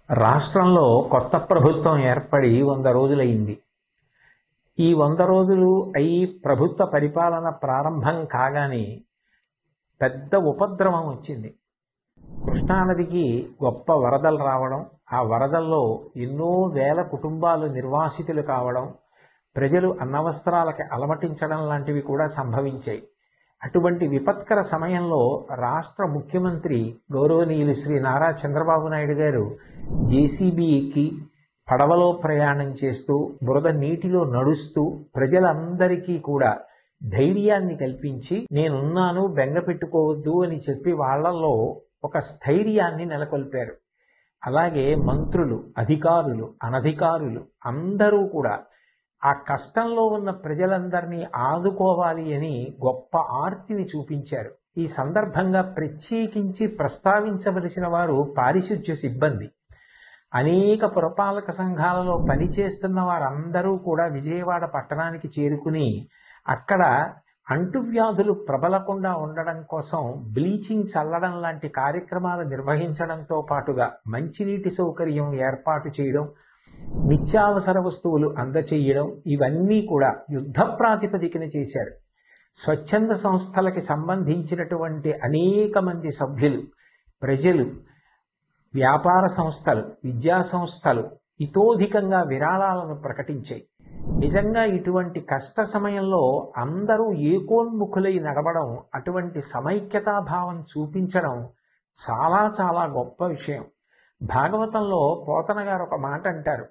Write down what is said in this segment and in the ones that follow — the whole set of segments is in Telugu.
రాష్ట్రంలో కొత్త ప్రభుత్వం ఏర్పడి 100 రోజులైంది. ఈ 100 రోజులు అయి ప్రభుత్వ పరిపాలన ప్రారంభం కాగానే పెద్ద ఉపద్రవం వచ్చింది. కృష్ణానదికి గొప్ప వరదలు రావడం, ఆ వరదల్లో ఎన్నో వేల కుటుంబాలు నిర్వాసితులు కావడం, ప్రజలు అన్నవస్త్రాలకి అలమటించడం లాంటివి కూడా సంభవించాయి. అటువంటి విపత్కర సమయంలో రాష్ట్ర ముఖ్యమంత్రి గౌరవనీయులు శ్రీ నారా చంద్రబాబు నాయుడు గారు జేసీబీ ఎక్కి పడవలో ప్రయాణం చేస్తూ బురద నీటిలో నడుస్తూ ప్రజలందరికీ కూడా ధైర్యాన్ని కల్పించి నేనున్నాను, బెంగ పెట్టుకోవద్దు అని చెప్పి వాళ్లలో ఒక స్థైర్యాన్ని నెలకొల్పారు. అలాగే మంత్రులు, అధికారులు, అనధికారులు అందరూ కూడా ఆ కష్టంలో ఉన్న ప్రజలందరినీ ఆదుకోవాలి అని గొప్ప ఆర్తిని చూపించారు. ఈ సందర్భంగా ప్రత్యేకించి ప్రస్తావించవలసిన వారు పారిశుధ్య సిబ్బంది. అనేక పురపాలక సంఘాలలో పనిచేస్తున్న వారందరూ కూడా విజయవాడ పట్టణానికి చేరుకుని అక్కడ అంటువ్యాధులు ప్రబలకుండా ఉండడం కోసం బ్లీచింగ్ చల్లడం లాంటి కార్యక్రమాలు నిర్వహించడంతో పాటుగా మంచినీటి సౌకర్యం ఏర్పాటు చేయడం, నిత్యావసర వస్తువులు అందచేయడం, ఇవన్నీ కూడా యుద్ధ ప్రాతిపదికన చేశారు. స్వచ్ఛంద సంస్థలకి సంబంధించినటువంటి అనేక మంది సభ్యులు, ప్రజలు, వ్యాపార సంస్థలు, విద్యా సంస్థలు ఇతోధికంగా విరాళాలను ప్రకటించాయి. నిజంగా ఇటువంటి కష్ట సమయంలో అందరూ ఏకోన్ముఖులై నడవడం, అటువంటి సమైక్యతాభావం చూపించడం చాలా చాలా గొప్ప విషయం. భాగవతంలో పోతన గారు ఒక మాట అంటారు,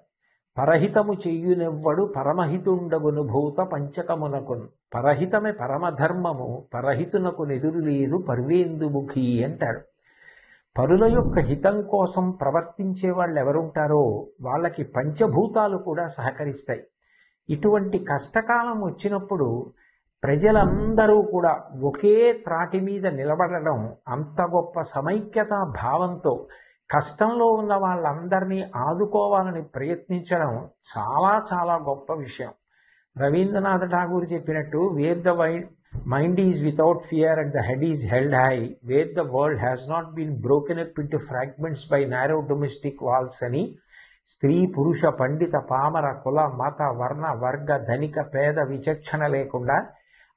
పరహితము చెయ్యునెవ్వడు పరమహితుండగును భూత పంచకమునకును, పరహితమే పరమధర్మము పరహితునకు నెదురు లేదు పర్వేందుముఖి అంటారు. పరుల యొక్క హితం కోసం ప్రవర్తించే వాళ్ళు ఎవరుంటారో వాళ్ళకి పంచభూతాలు కూడా సహకరిస్తాయి. ఇటువంటి కష్టకాలం వచ్చినప్పుడు ప్రజలందరూ కూడా ఒకే త్రాటి మీద నిలబడడం, అంత గొప్ప సమైక్యతా భావంతో కష్టంలో ఉన్న వాళ్ళందరినీ ఆదుకోవాలని ప్రయత్నించడం చాలా చాలా గొప్ప విషయం. రవీంద్రనాథ్ ఠాగూర్ చెప్పినట్టు where the mind is without fear and the head is held high, where the world has not been broken up into fragments by narrow domestic walls అని స్త్రీ, పురుష, పండిత, పామర, కుల, మత, వర్ణ, వర్గ, ధనిక, పేద విచక్షణ లేకుండా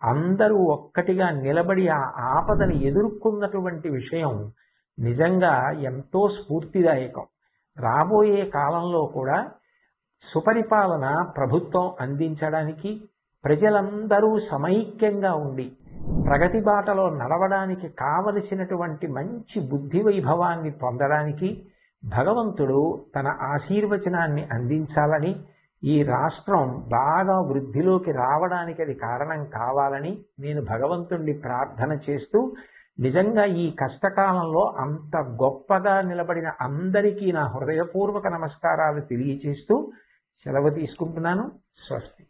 అందరూ ఒక్కటిగా నిలబడి ఆ ఆపదని ఎదుర్కొన్నటువంటి విషయం నిజంగా ఎంతో స్ఫూర్తిదాయకం. రాబోయే కాలంలో కూడా సుపరిపాలన ప్రభుత్వం అందించడానికి, ప్రజలందరూ సమైక్యంగా ఉండి ప్రగతి బాటలో నడవడానికి కావలసినటువంటి మంచి బుద్ధి వైభవాన్ని పొందడానికి భగవంతుడు తన ఆశీర్వచనాన్ని అందించాలని, ఈ రాష్ట్రం బాగా వృద్ధిలోకి రావడానికి అది కారణం కావాలని నేను భగవంతుణ్ణి ప్రార్థన చేస్తూ, నిజంగా ఈ కష్టకాలంలో అంత గొప్పగా నిలబడిన అందరికీ నా హృదయపూర్వక నమస్కారాలు తెలియచేస్తూ సెలవు తీసుకుంటున్నాను. స్వస్తి.